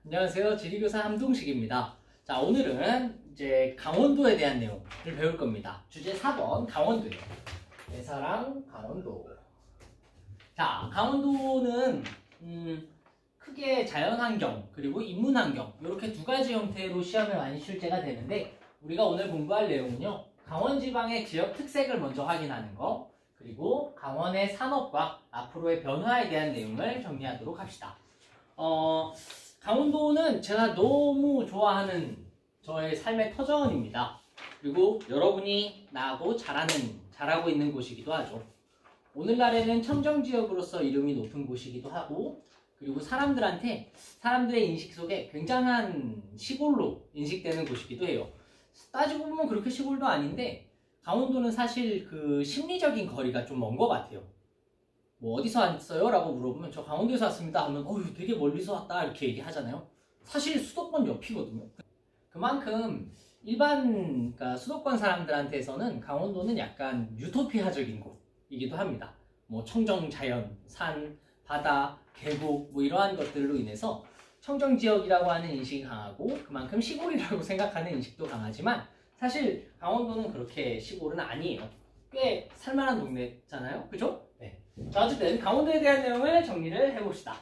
안녕하세요. 지리교사 함동식입니다. 자, 오늘은 이제 강원도에 대한 내용을 배울 겁니다. 주제 4번 강원도예요. 내 사랑 강원도. 자, 강원도는 크게 자연환경 그리고 인문환경 이렇게 두 가지 형태로 시험에 많이 출제가 되는데, 우리가 오늘 공부할 내용은요, 강원지방의 지역 특색을 먼저 확인하는 거, 그리고 강원의 산업과 앞으로의 변화에 대한 내용을 정리하도록 합시다. 강원도는 제가 너무 좋아하는 저의 삶의 터전입니다. 그리고 여러분이 나하고 잘하고 있는 곳이기도 하죠. 오늘날에는 청정지역으로서 이름이 높은 곳이기도 하고, 그리고 사람들의 인식 속에 굉장한 시골로 인식되는 곳이기도 해요. 따지고 보면 그렇게 시골도 아닌데, 강원도는 사실 그 심리적인 거리가 좀 먼 것 같아요. 뭐 어디서 왔어요? 라고 물어보면 저 강원도에서 왔습니다 하면 어휴 되게 멀리서 왔다 이렇게 얘기하잖아요. 사실 수도권 옆이거든요. 그만큼 그러니까 수도권 사람들한테서는 강원도는 약간 유토피아적인 곳이기도 합니다. 뭐 청정자연, 산, 바다, 계곡 뭐 이러한 것들로 인해서 청정지역이라고 하는 인식이 강하고, 그만큼 시골이라고 생각하는 인식도 강하지만 사실 강원도는 그렇게 시골은 아니에요. 꽤 살만한 동네잖아요. 그죠? 네. 자, 어쨌든 강원도에 대한 내용을 정리를 해봅시다.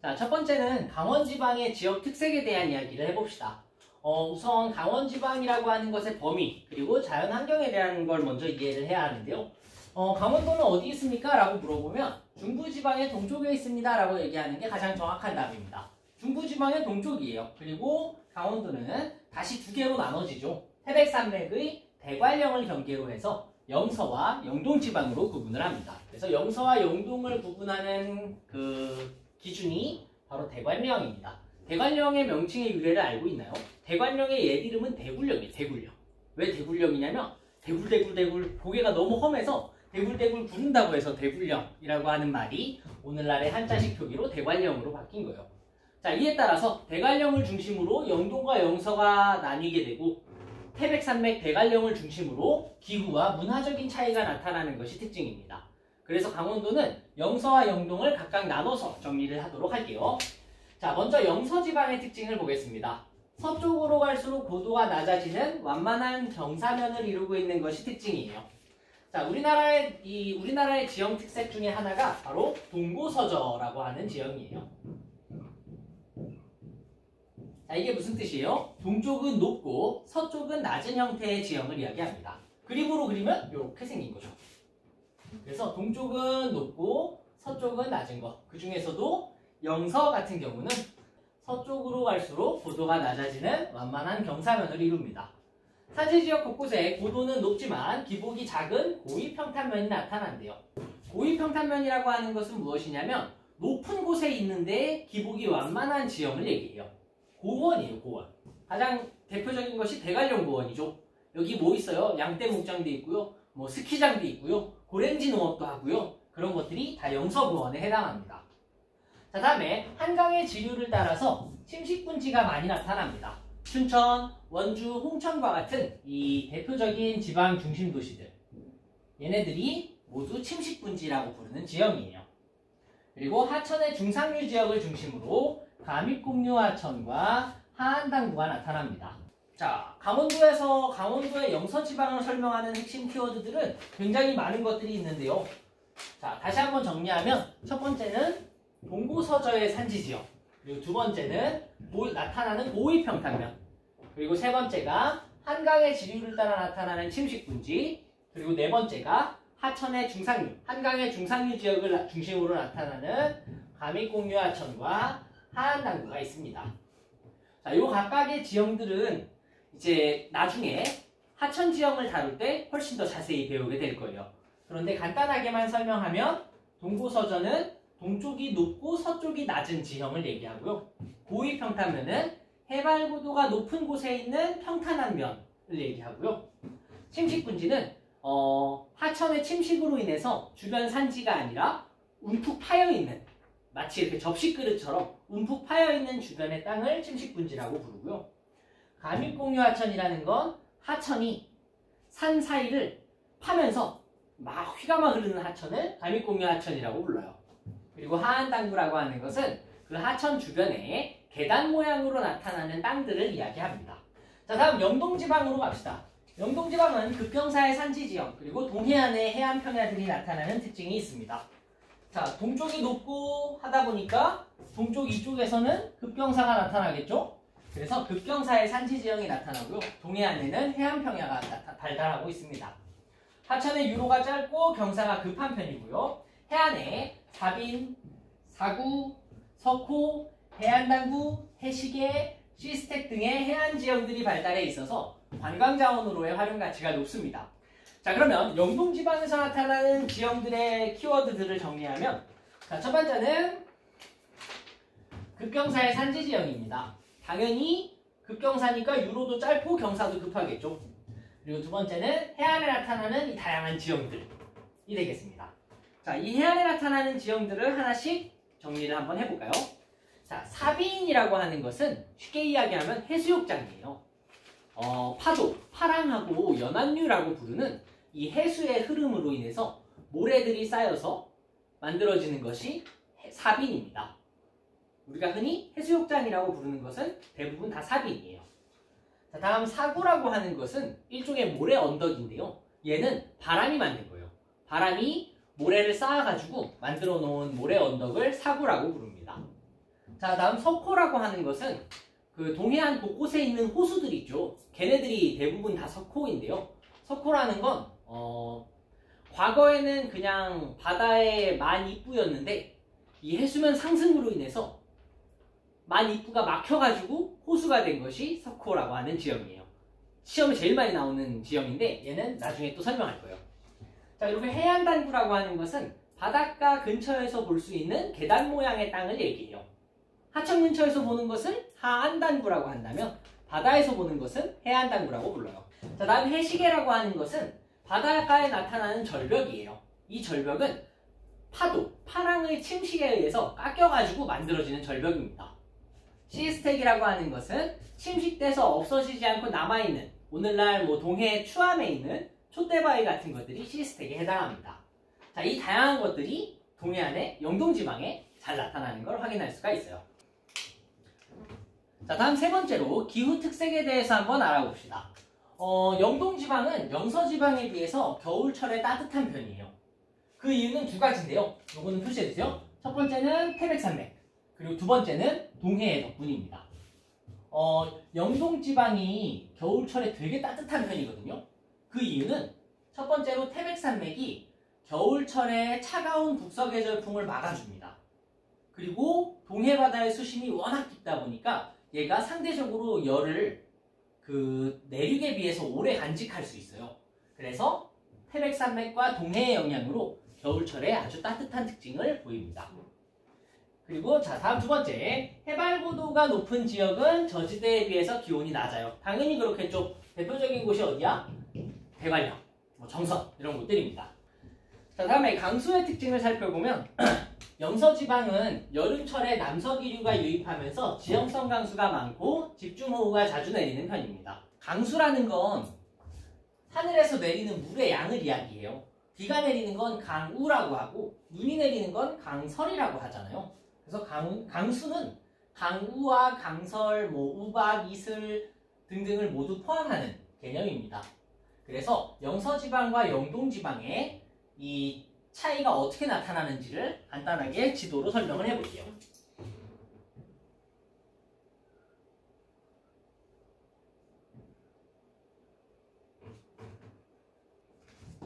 자, 첫 번째는 강원지방의 지역 특색에 대한 이야기를 해봅시다. 우선 강원지방이라고 하는 것의 범위 그리고 자연환경에 대한 걸 먼저 이해를 해야 하는데요. 강원도는 어디 있습니까? 라고 물어보면 중부지방의 동쪽에 있습니다 라고 얘기하는 게 가장 정확한 답입니다. 중부지방의 동쪽이에요. 그리고 강원도는 다시 두 개로 나눠지죠. 태백산맥의 대관령을 경계로 해서 영서와 영동지방으로 구분을 합니다. 그래서 영서와 영동을 구분하는 그 기준이 바로 대관령입니다. 대관령의 명칭의 유래를 알고 있나요? 대관령의 옛 이름은 대굴령이에요. 대굴령. 왜 대굴령이냐면 대굴 고개가 너무 험해서 대굴 구른다고 해서 대굴령이라고 하는 말이 오늘날의 한자식 표기로 대관령으로 바뀐 거예요. 자, 이에 따라서 대관령을 중심으로 영동과 영서가 나뉘게 되고, 태백산맥 대관령을 중심으로 기후와 문화적인 차이가 나타나는 것이 특징입니다. 그래서 강원도는 영서와 영동을 각각 나눠서 정리를 하도록 할게요. 자, 먼저 영서지방의 특징을 보겠습니다. 서쪽으로 갈수록 고도가 낮아지는 완만한 경사면을 이루고 있는 것이 특징이에요. 자, 우리나라의 지형 특색 중에 하나가 바로 동고서저라고 하는 지형이에요. 자, 이게 무슨 뜻이에요? 동쪽은 높고 서쪽은 낮은 형태의 지형을 이야기합니다. 그림으로 그리면 이렇게 생긴 거죠. 그래서 동쪽은 높고 서쪽은 낮은 것. 그 중에서도 영서 같은 경우는 서쪽으로 갈수록 고도가 낮아지는 완만한 경사면을 이룹니다. 산지지역 곳곳에 고도는 높지만 기복이 작은 고위평탄면이 나타난대요. 고위평탄면이라고 하는 것은 무엇이냐면 높은 곳에 있는데 기복이 완만한 지형을 얘기해요. 고원이에요, 고원. 가장 대표적인 것이 대관령 고원이죠. 여기 뭐 있어요? 양떼 목장도 있고요, 뭐 스키장도 있고요, 고랭지 농업도 하고요. 그런 것들이 다 영서고원에 해당합니다. 자, 다음에 한강의 지류를 따라서 침식분지가 많이 나타납니다. 춘천, 원주, 홍천과 같은 이 대표적인 지방 중심 도시들, 얘네들이 모두 침식분지라고 부르는 지형이에요. 그리고 하천의 중상류 지역을 중심으로 감익공유하천과 하안당구가 나타납니다. 자, 강원도의 영서지방을 설명하는 핵심 키워드들은 굉장히 많은 것들이 있는데요. 자, 다시 한번 정리하면 첫 번째는 동고서저의 산지지역, 그리고 두 번째는 나타나는 고위평탄면, 그리고 세 번째가 한강의 지류를 따라 나타나는 침식분지, 그리고 네 번째가 하천의 중상류, 한강의 중상류 지역을 중심으로 나타나는 감익공유하천과 하안당구가 있습니다. 자, 요 각각의 지형들은 이제 나중에 하천 지형을 다룰 때 훨씬 더 자세히 배우게 될 거예요. 그런데 간단하게만 설명하면 동고서저는 동쪽이 높고 서쪽이 낮은 지형을 얘기하고요. 고위평탄면은 해발 고도가 높은 곳에 있는 평탄한 면을 얘기하고요. 침식분지는 하천의 침식으로 인해서 주변 산지가 아니라 움푹 파여있는, 마치 이렇게 접시 그릇처럼 움푹 파여있는 주변의 땅을 침식분지라고 부르고요. 감익공유하천이라는 건 하천이 산 사이를 파면서 막 휘가 막 흐르는 하천을 감익공유하천이라고 불러요. 그리고 하한 땅구라고 하는 것은 그 하천 주변에 계단 모양으로 나타나는 땅들을 이야기합니다. 자, 다음 영동지방으로 갑시다. 영동지방은 급경사의 산지지형 그리고 동해안의 해안 평야들이 나타나는 특징이 있습니다. 자, 동쪽이 높고 하다 보니까 동쪽 이쪽에서는 급경사가 나타나겠죠? 그래서 급경사의 산지지형이 나타나고요. 동해안에는 해안 평야가 발달하고 있습니다. 하천의 유로가 짧고 경사가 급한 편이고요. 해안에 사빈, 사구, 석호, 해안당구, 해시계, 시스텍 등의 해안 지형들이 발달해 있어서 관광자원으로의 활용 가치가 높습니다. 자, 그러면 영동지방에서 나타나는 지형들의 키워드들을 정리하면, 자, 첫 번째는 급경사의 산지지형입니다. 당연히 급경사니까 유로도 짧고 경사도 급하겠죠. 그리고 두 번째는 해안에 나타나는 이 다양한 지형들이 되겠습니다. 자, 이 해안에 나타나는 지형들을 하나씩 정리를 한번 해볼까요? 자, 사빈이라고 하는 것은 쉽게 이야기하면 해수욕장이에요. 파도, 파랑하고 연안류라고 부르는 이 해수의 흐름으로 인해서 모래들이 쌓여서 만들어지는 것이 사빈입니다. 우리가 흔히 해수욕장이라고 부르는 것은 대부분 다 사빈이에요. 자, 다음 사구라고 하는 것은 일종의 모래 언덕인데요. 얘는 바람이 만든 거예요. 바람이 모래를 쌓아가지고 만들어 놓은 모래 언덕을 사구라고 부릅니다. 자, 다음 석호라고 하는 것은 그 동해안 곳곳에 있는 호수들 있죠. 걔네들이 대부분 다 석호인데요. 석호라는 건 과거에는 그냥 바다의 만입구였는데 이 해수면 상승으로 인해서 만입구가 막혀가지고 호수가 된 것이 석호라고 하는 지형이에요. 시험에 제일 많이 나오는 지형인데 얘는 나중에 또 설명할 거예요. 자, 이렇게 해안단구라고 하는 것은 바닷가 근처에서 볼 수 있는 계단 모양의 땅을 얘기해요. 하천 근처에서 보는 것을 하안단구라고 한다면 바다에서 보는 것은 해안단구라고 불러요. 자, 다음 해시계라고 하는 것은 바닷가에 나타나는 절벽이에요. 이 절벽은 파도, 파랑의 침식에 의해서 깎여가지고 만들어지는 절벽입니다. 시스텍이라고 하는 것은 침식돼서 없어지지 않고 남아있는 오늘날 동해 추암에 있는 촛대바위 같은 것들이 시스텍에 해당합니다. 자, 이 다양한 것들이 동해안의 영동지방에 잘 나타나는 걸 확인할 수가 있어요. 자, 다음 세 번째로 기후 특색에 대해서 한번 알아봅시다. 영동지방은 영서지방에 비해서 겨울철에 따뜻한 편이에요. 그 이유는 두 가지인데요. 요거는 표시해주세요. 첫 번째는 태백산맥, 그리고 두 번째는 동해의 덕분입니다. 영동지방이 겨울철에 되게 따뜻한 편이거든요. 그 이유는 첫 번째로 태백산맥이 겨울철에 차가운 북서계절풍을 막아줍니다. 그리고 동해바다의 수심이 워낙 깊다 보니까 얘가 상대적으로 열을 그 내륙에 비해서 오래 간직할 수 있어요. 그래서 태백산맥과 동해의 영향으로 겨울철에 아주 따뜻한 특징을 보입니다. 그리고 자, 다음 두 번째, 해발고도가 높은 지역은 저지대에 비해서 기온이 낮아요. 당연히 그렇겠죠. 대표적인 곳이 어디야? 대관령, 정선 이런 곳들입니다. 자, 다음에 강수의 특징을 살펴보면 영서지방은 여름철에 남서기류가 유입하면서 지형성 강수가 많고 집중호우가 자주 내리는 편입니다. 강수라는 건 하늘에서 내리는 물의 양을 이야기해요. 비가 내리는 건 강우라고 하고 눈이 내리는 건 강설이라고 하잖아요. 그래서 강수는 강우와 강설, 우박, 이슬 등등을 모두 포함하는 개념입니다. 그래서 영서지방과 영동지방의 이 차이가 어떻게 나타나는지를 간단하게 지도로 설명을 해볼게요.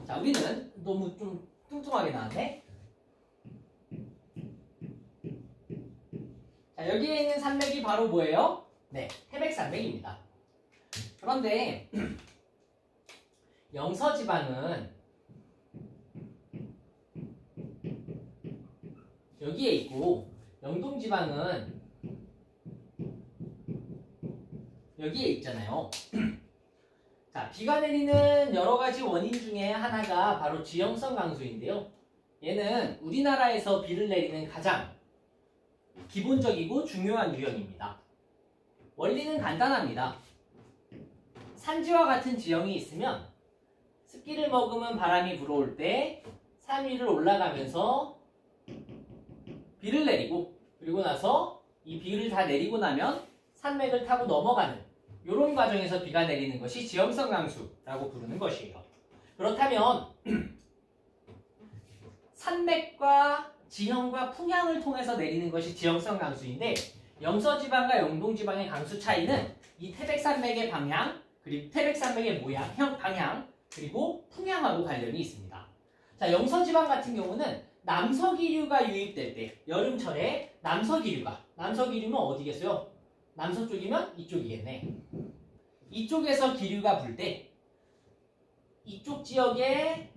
자, 우리는 너무 좀 뚱뚱하게 나왔네. 자, 여기에 있는 산맥이 바로 뭐예요? 네, 태백산맥입니다. 그런데 영서지방은 여기에 있고 영동지방은 여기에 있잖아요. 자, 비가 내리는 여러 가지 원인 중에 하나가 바로 지형성 강수인데요. 얘는 우리나라에서 비를 내리는 가장 기본적이고 중요한 유형입니다. 원리는 간단합니다. 산지와 같은 지형이 있으면 습기를 머금은 바람이 불어올 때 산 위를 올라가면서 비를 내리고 그리고 나서 이 비를 다 내리고 나면 산맥을 타고 넘어가는 이런 과정에서 비가 내리는 것이 지형성 강수라고 부르는 것이에요. 그렇다면 산맥과 지형과 풍향을 통해서 내리는 것이 지형성 강수인데 영서지방과 영동지방의 강수 차이는 이 태백산맥의 방향, 그리고 태백산맥의 모양, 방향, 그리고 풍향하고 관련이 있습니다. 자, 영서지방 같은 경우는 남서기류가 유입될 때 여름철에 남서기류는 어디겠어요? 남서쪽이면 이쪽이겠네. 이쪽에서 기류가 불 때 이쪽 지역에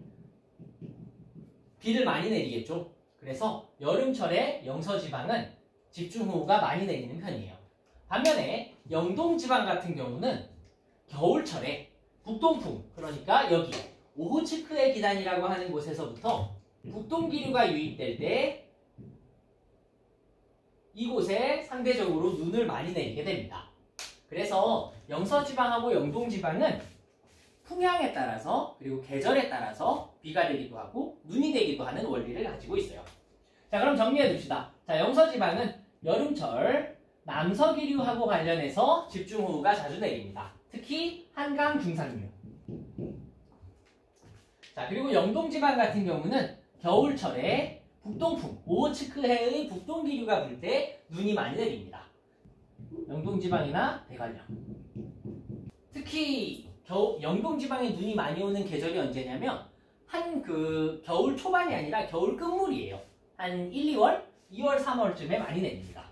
비를 많이 내리겠죠. 그래서 여름철에 영서지방은 집중호우가 많이 내리는 편이에요. 반면에 영동지방 같은 경우는 겨울철에 북동풍, 그러니까 여기 오호츠크의 기단이라고 하는 곳에서부터 북동기류가 유입될 때 이곳에 상대적으로 눈을 많이 내리게 됩니다. 그래서 영서지방하고 영동지방은 풍향에 따라서 그리고 계절에 따라서 비가 되기도 하고 눈이 되기도 하는 원리를 가지고 있어요. 자, 그럼 정리해 둡시다. 자, 영서지방은 여름철 남서기류하고 관련해서 집중호우가 자주 내립니다. 특히 한강 중상류. 자, 그리고 영동지방 같은 경우는 겨울철에 북동풍, 오호츠크해의 북동기류가 불 때 눈이 많이 내립니다. 영동지방이나 대관령. 특히 영동지방에 눈이 많이 오는 계절이 언제냐면 겨울 초반이 아니라 겨울 끝물이에요. 한 1, 2월, 2월, 3월쯤에 많이 내립니다.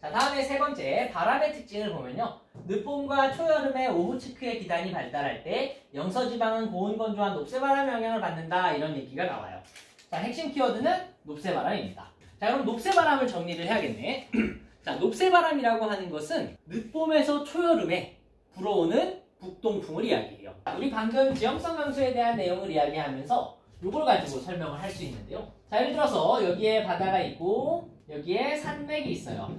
자, 다음에 세 번째 바람의 특징을 보면요. 늦봄과 초여름에 오호츠크의 기단이 발달할 때 영서지방은 고온건조한 높새바람 영향을 받는다 이런 얘기가 나와요. 자, 핵심 키워드는 높새바람입니다. 자, 그럼 높새바람을 정리를 해야겠네. 자, 높새바람이라고 하는 것은 늦봄에서 초여름에 불어오는 북동풍을 이야기해요. 우리 방금 지형성 강수에 대한 내용을 이야기하면서 이걸 가지고 설명을 할 수 있는데요. 자, 예를 들어서 여기에 바다가 있고 여기에 산맥이 있어요.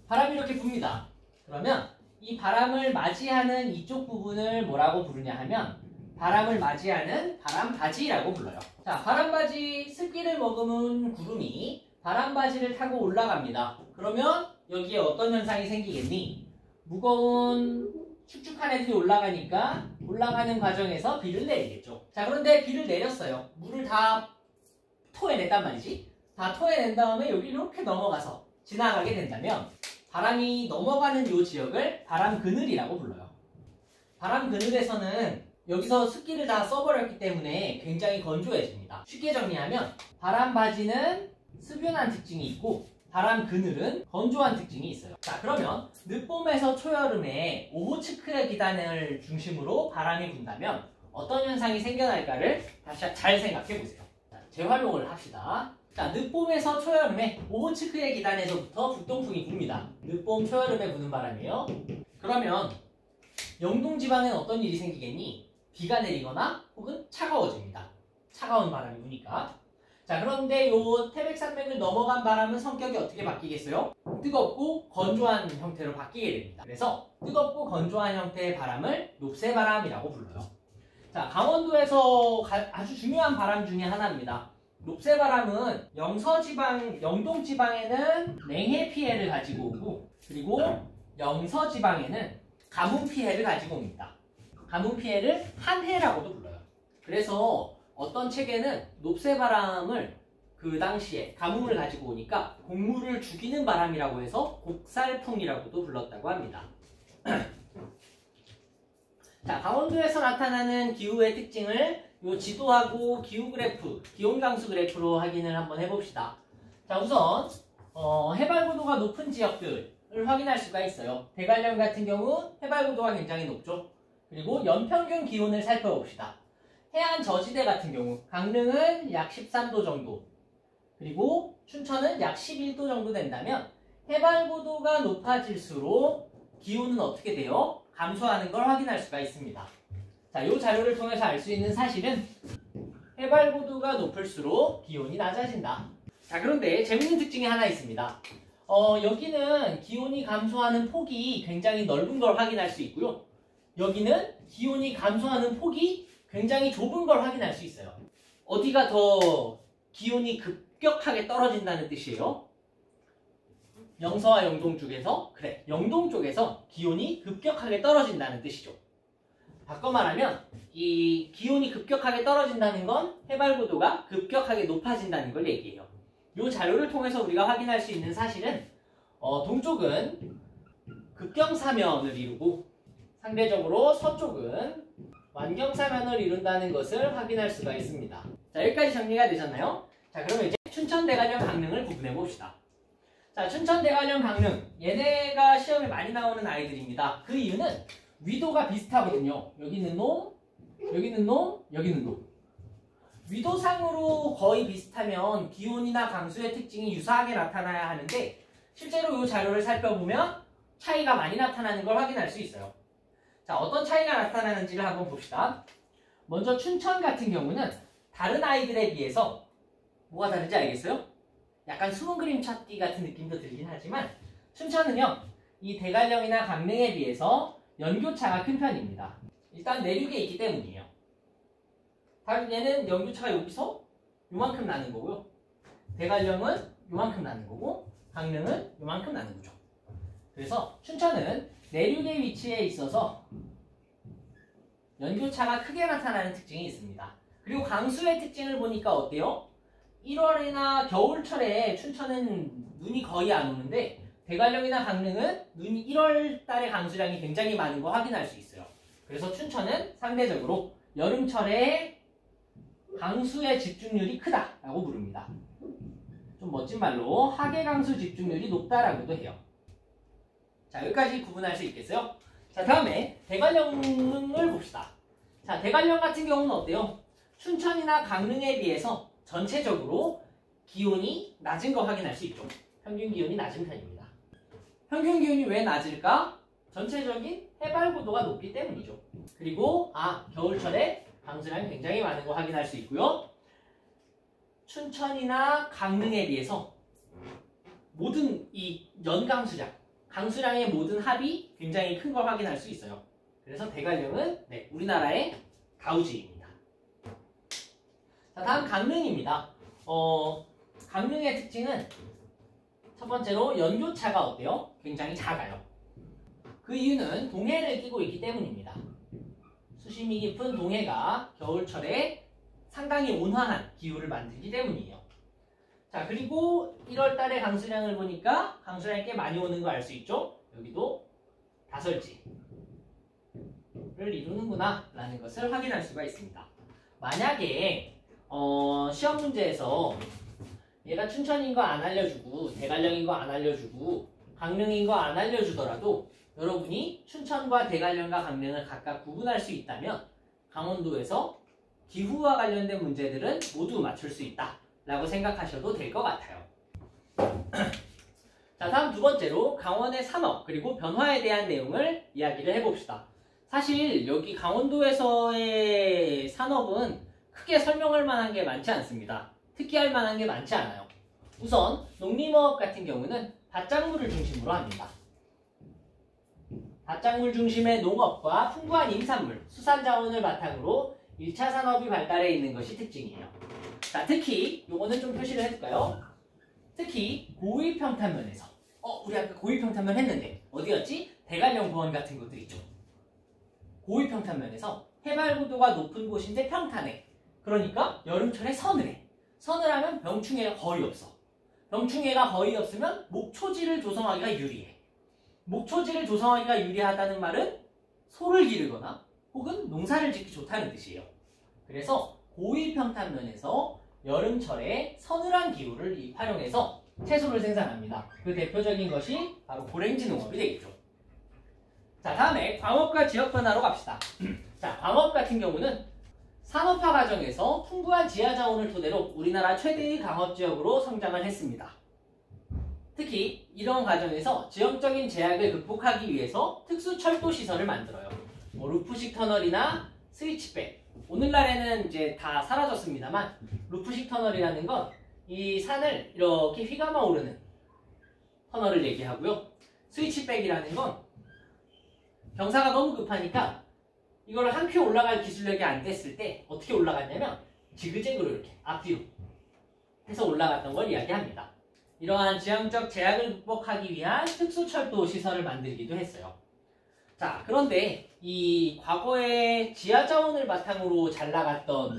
바람이 이렇게 붑니다. 그러면 이 바람을 맞이하는 이쪽 부분을 뭐라고 부르냐 하면 바람을 맞이하는 바람바지라고 불러요. 자, 바람바지, 습기를 머금은 구름이 바람바지를 타고 올라갑니다. 그러면 여기에 어떤 현상이 생기겠니? 무거운 축축한 애들이 올라가니까 올라가는 과정에서 비를 내리겠죠. 자, 그런데 비를 내렸어요. 물을 다 토해냈단 말이지. 다 토해낸 다음에 여기 이렇게 넘어가서 지나가게 된다면 바람이 넘어가는 이 지역을 바람 그늘이라고 불러요. 바람 그늘에서는 여기서 습기를 다 써버렸기 때문에 굉장히 건조해집니다. 쉽게 정리하면 바람 바지는 습윤한 특징이 있고 바람 그늘은 건조한 특징이 있어요. 자, 그러면 늦봄에서 초여름에 오호츠크의 기단을 중심으로 바람이 분다면 어떤 현상이 생겨날까를 다시 잘 생각해 보세요. 자, 재활용을 합시다. 자, 늦봄에서 초여름에 오호츠크의 기단에서부터 북동풍이 붑니다. 늦봄, 초여름에 부는 바람이에요. 그러면 영동지방엔 어떤 일이 생기겠니? 비가 내리거나 혹은 차가워집니다. 차가운 바람이 부니까. 자, 그런데 요 태백산맥을 넘어간 바람은 성격이 어떻게 바뀌겠어요? 뜨겁고 건조한 형태로 바뀌게 됩니다. 그래서 뜨겁고 건조한 형태의 바람을 높새바람이라고 불러요. 자, 강원도에서 아주 중요한 바람 중에 하나입니다. 높새바람은 영동지방에는 냉해 피해를 가지고 오고 그리고 영서지방에는 가뭄 피해를 가지고 옵니다. 가뭄 피해를 한해라고도 불러요. 그래서 어떤 책에는 높새바람을 그 당시에 가뭄을 가지고 오니까 곡물을 죽이는 바람이라고 해서 곡살풍이라고도 불렀다고 합니다. 자, 강원도에서 나타나는 기후의 특징을 요 지도하고 기후 그래프, 기온 강수 그래프로 확인을 한번 해봅시다. 자, 우선 해발 고도가 높은 지역들을 확인할 수가 있어요. 대관령 같은 경우 해발 고도가 굉장히 높죠. 그리고 연평균 기온을 살펴봅시다. 해안 저지대 같은 경우 강릉은 약 13도 정도, 그리고 춘천은 약 11도 정도 된다면 해발 고도가 높아질수록 기온은 어떻게 돼요? 감소하는 걸 확인할 수가 있습니다. 자, 이 자료를 통해서 알 수 있는 사실은 해발 고도가 높을수록 기온이 낮아진다. 자, 그런데 재밌는 특징이 하나 있습니다. 여기는 기온이 감소하는 폭이 굉장히 넓은 걸 확인할 수 있고요. 여기는 기온이 감소하는 폭이 굉장히 좁은 걸 확인할 수 있어요. 어디가 더 기온이 급격하게 떨어진다는 뜻이에요? 영서와 영동 쪽에서 그래 영동 쪽에서 기온이 급격하게 떨어진다는 뜻이죠. 바꿔 말하면 이 기온이 급격하게 떨어진다는 건 해발고도가 급격하게 높아진다는 걸 얘기해요. 이 자료를 통해서 우리가 확인할 수 있는 사실은 동쪽은 극경사면을 이루고 상대적으로 서쪽은 완경사면을 이룬다는 것을 확인할 수가 있습니다. 자, 여기까지 정리가 되셨나요? 자, 그러면 이제 춘천대관령 강릉을 구분해 봅시다. 자, 춘천대관령 강릉 얘네가 시험에 많이 나오는 아이들입니다. 그 이유는 위도가 비슷하거든요. 여기는 놈, 여기는 놈, 여기는 놈. 위도상으로 거의 비슷하면 기온이나 강수의 특징이 유사하게 나타나야 하는데 실제로 이 자료를 살펴보면 차이가 많이 나타나는 걸 확인할 수 있어요. 자, 어떤 차이가 나타나는지를 한번 봅시다. 먼저 춘천 같은 경우는 다른 아이들에 비해서 뭐가 다른지 알겠어요? 약간 숨은 그림 찾기 같은 느낌도 들긴 하지만 춘천은요, 이 대관령이나 강릉에 비해서 연교차가 큰 편입니다. 일단 내륙에 있기 때문이에요. 다른 얘는 연교차가 여기서 요만큼 나는 거고요. 대관령은 요만큼 나는 거고 강릉은 요만큼 나는 거죠. 그래서 춘천은 내륙의 위치에 있어서 연교차가 크게 나타나는 특징이 있습니다. 그리고 강수의 특징을 보니까 어때요? 1월이나 겨울철에 춘천은 눈이 거의 안 오는데 대관령이나 강릉은 눈이 1월 달에 강수량이 굉장히 많은 거 확인할 수 있어요. 그래서 춘천은 상대적으로 여름철에 강수의 집중률이 크다라고 부릅니다. 좀 멋진 말로 하계강수 집중률이 높다라고도 해요. 자, 여기까지 구분할 수 있겠어요? 자, 다음에 대관령을 봅시다. 자, 대관령 같은 경우는 어때요? 춘천이나 강릉에 비해서 전체적으로 기온이 낮은 거 확인할 수 있죠. 평균 기온이 낮은 편입니다. 평균 기온이 왜 낮을까? 전체적인 해발고도가 높기 때문이죠. 그리고 겨울철에 강수량이 굉장히 많은 거 확인할 수 있고요. 춘천이나 강릉에 비해서 모든 이 연강수량, 강수량의 모든 합이 굉장히 큰 걸 확인할 수 있어요. 그래서 대관령은 우리나라의 가우지입니다. 자, 다음 강릉입니다. 강릉의 특징은 첫 번째로 연교차가 어때요? 굉장히 작아요. 그 이유는 동해를 끼고 있기 때문입니다. 수심이 깊은 동해가 겨울철에 상당히 온화한 기후를 만들기 때문이에요. 자, 그리고 1월 달에 강수량을 보니까 강수량이 꽤 많이 오는 거 알 수 있죠? 여기도 다설지를 이루는구나 라는 것을 확인할 수가 있습니다. 만약에 시험 문제에서 얘가 춘천인 거 안 알려주고 대관령인 거 안 알려주고 강릉인 거 안 알려주더라도 여러분이 춘천과 대관령과 강릉을 각각 구분할 수 있다면 강원도에서 기후와 관련된 문제들은 모두 맞출 수 있다 라고 생각하셔도 될 것 같아요. 자, 다음 두 번째로 강원의 산업 그리고 변화에 대한 내용을 이야기를 해봅시다. 사실 여기 강원도에서의 산업은 크게 설명할 만한 게 많지 않습니다. 특기할 만한 게 많지 않아요. 우선 농림업 같은 경우는 밭작물을 중심으로 합니다. 밭작물 중심의 농업과 풍부한 임산물, 수산자원을 바탕으로 1차 산업이 발달해 있는 것이 특징이에요. 자, 특히 요거는 좀 표시를 해줄까요? 특히 고위평탄면에서 우리 아까 고위평탄면 했는데 어디였지? 대관령 부원 같은 것들 있죠. 고위평탄면에서 해발고도가 높은 곳인데 평탄해. 그러니까 여름철에 서늘해. 서늘하면 병충해가 거의 없어. 병충해가 거의 없으면 목초지를 조성하기가 유리해. 목초지를 조성하기가 유리하다는 말은 소를 기르거나 혹은 농사를 짓기 좋다는 뜻이에요. 그래서 고위평탄면에서 여름철에 서늘한 기후를 활용해서 채소를 생산합니다. 그 대표적인 것이 바로 고랭지 농업이 되겠죠. 자, 다음에 광업과 지역 변화로 갑시다. 자, 광업 같은 경우는 산업화 과정에서 풍부한 지하 자원을 토대로 우리나라 최대의 강업지역으로 성장을 했습니다. 특히 이런 과정에서 지형적인 제약을 극복하기 위해서 특수 철도 시설을 만들어요. 루프식 터널이나 스위치백. 오늘날에는 이제 다 사라졌습니다만 루프식 터널이라는 건 이 산을 이렇게 휘감아 오르는 터널을 얘기하고요. 스위치백이라는 건 경사가 너무 급하니까 이걸 한 큐 올라갈 기술력이 안 됐을 때 어떻게 올라갔냐면 지그재그로 이렇게 앞뒤로 해서 올라갔던 걸 이야기합니다. 이러한 지형적 제약을 극복하기 위한 특수철도 시설을 만들기도 했어요. 자, 그런데 이 과거에 지하자원을 바탕으로 잘 나갔던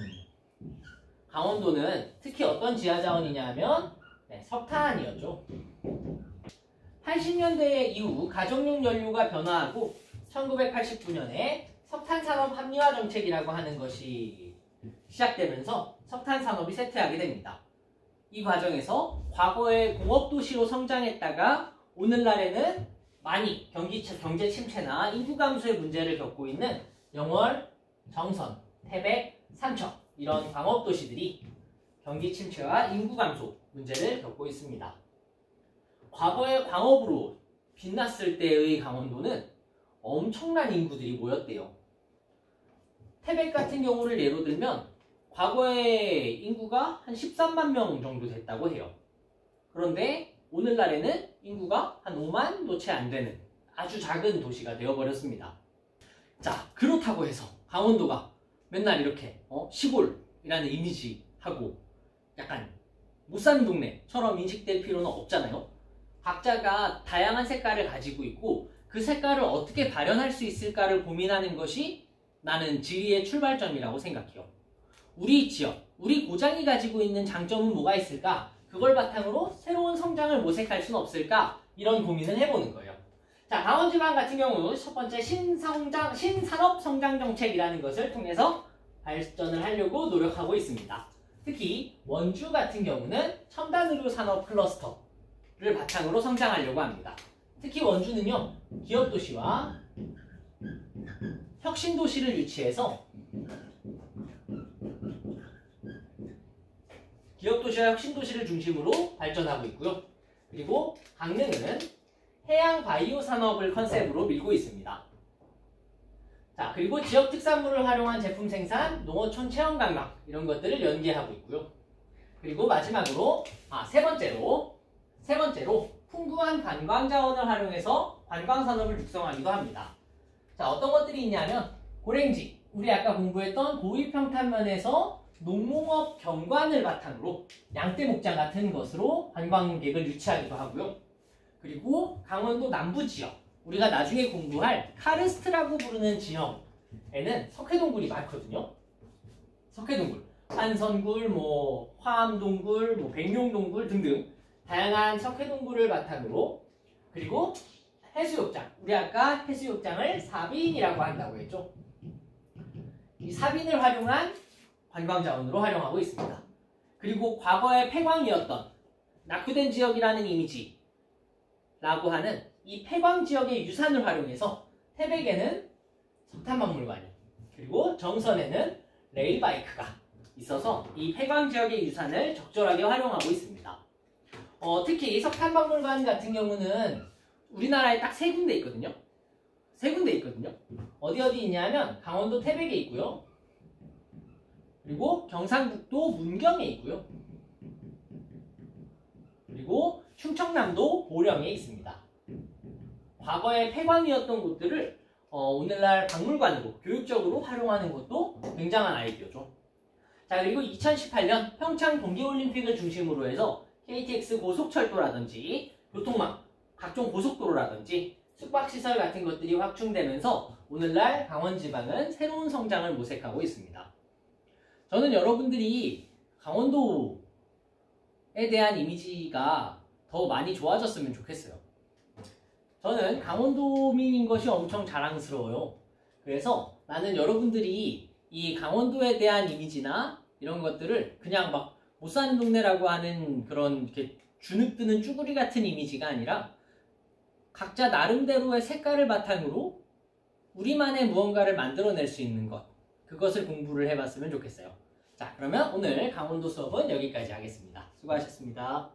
강원도는 특히 어떤 지하자원이냐 하면 석탄이었죠. 80년대 이후 가정용 연료가 변화하고 1989년에 석탄산업 합리화 정책이라고 하는 것이 시작되면서 석탄 산업이 쇠퇴하게 됩니다. 이 과정에서 과거에 공업도시로 성장했다가 오늘날에는 많이 경제 침체나 인구 감소의 문제를 겪고 있는 영월, 정선, 태백, 삼척 이런 광업도시들이 경기 침체와 인구 감소 문제를 겪고 있습니다. 과거의 광업으로 빛났을 때의 강원도는 엄청난 인구들이 모였대요. 태백 같은 경우를 예로 들면 과거에 인구가 한 13만 명 정도 됐다고 해요. 그런데 오늘날에는 인구가 한 5만도 채 안 되는 아주 작은 도시가 되어버렸습니다. 자, 그렇다고 해서 강원도가 맨날 이렇게 시골이라는 이미지하고 약간 못 사는 동네처럼 인식될 필요는 없잖아요. 각자가 다양한 색깔을 가지고 있고 그 색깔을 어떻게 발현할 수 있을까를 고민하는 것이 나는 지리의 출발점이라고 생각해요. 우리 지역, 우리 고장이 가지고 있는 장점은 뭐가 있을까? 그걸 바탕으로 새로운 성장을 모색할 수는 없을까? 이런 고민을 해보는 거예요. 자, 강원지방 같은 경우 첫 번째 신산업 성장 정책이라는 것을 통해서 발전을 하려고 노력하고 있습니다. 특히 원주 같은 경우는 첨단 의료 산업 클러스터를 바탕으로 성장하려고 합니다. 특히 원주는요, 기업도시와 혁신도시를 유치해서 기업도시와 혁신도시를 중심으로 발전하고 있고요. 그리고 강릉은 해양 바이오 산업을 컨셉으로 밀고 있습니다. 자, 그리고 지역 특산물을 활용한 제품 생산, 농어촌 체험 관광 이런 것들을 연계하고 있고요. 그리고 마지막으로 세 번째로 풍부한 관광 자원을 활용해서 관광 산업을 육성하기도 합니다. 자, 어떤 것들이 있냐면 고랭지, 우리 아까 공부했던 고위평탄면에서 농농업 경관을 바탕으로 양떼 목장 같은 것으로 관광객을 유치하기도 하고요. 그리고 강원도 남부 지역, 우리가 나중에 공부할 카르스트라고 부르는 지형에는 석회동굴이 많거든요. 석회동굴, 한선굴, 화암동굴, 백룡동굴 등등 다양한 석회동굴을 바탕으로, 그리고 해수욕장, 우리 아까 해수욕장을 사빈이라고 한다고 했죠. 이 사빈을 활용한 관광자원으로 활용하고 있습니다. 그리고 과거의 폐광이었던 낙후된 지역이라는 이미지라고 하는 이 폐광 지역의 유산을 활용해서 태백에는 석탄박물관이, 그리고 정선에는 레일바이크가 있어서 이 폐광 지역의 유산을 적절하게 활용하고 있습니다. 특히 석탄박물관 같은 경우는 우리나라에 딱 세 군데 있거든요. 어디 있냐면 강원도 태백에 있고요. 그리고 경상북도 문경에 있고요. 그리고 충청남도 보령에 있습니다. 과거에 폐광이었던 곳들을 오늘날 박물관으로 교육적으로 활용하는 것도 굉장한 아이디어죠. 자, 그리고 2018년 평창 동계올림픽을 중심으로 해서 KTX 고속철도라든지 교통망, 각종 고속도로라든지 숙박시설 같은 것들이 확충되면서 오늘날 강원지방은 새로운 성장을 모색하고 있습니다. 저는 여러분들이 강원도에 대한 이미지가 더 많이 좋아졌으면 좋겠어요. 저는 강원도민인 것이 엄청 자랑스러워요. 그래서 나는 여러분들이 이 강원도에 대한 이미지나 이런 것들을 그냥 막 못 사는 동네라고 하는 그런 이렇게 주눅드는 쭈구리 같은 이미지가 아니라 각자 나름대로의 색깔을 바탕으로 우리만의 무언가를 만들어낼 수 있는 것, 그것을 공부를 해봤으면 좋겠어요. 자, 그러면 오늘 강원도 수업은 여기까지 하겠습니다. 수고하셨습니다.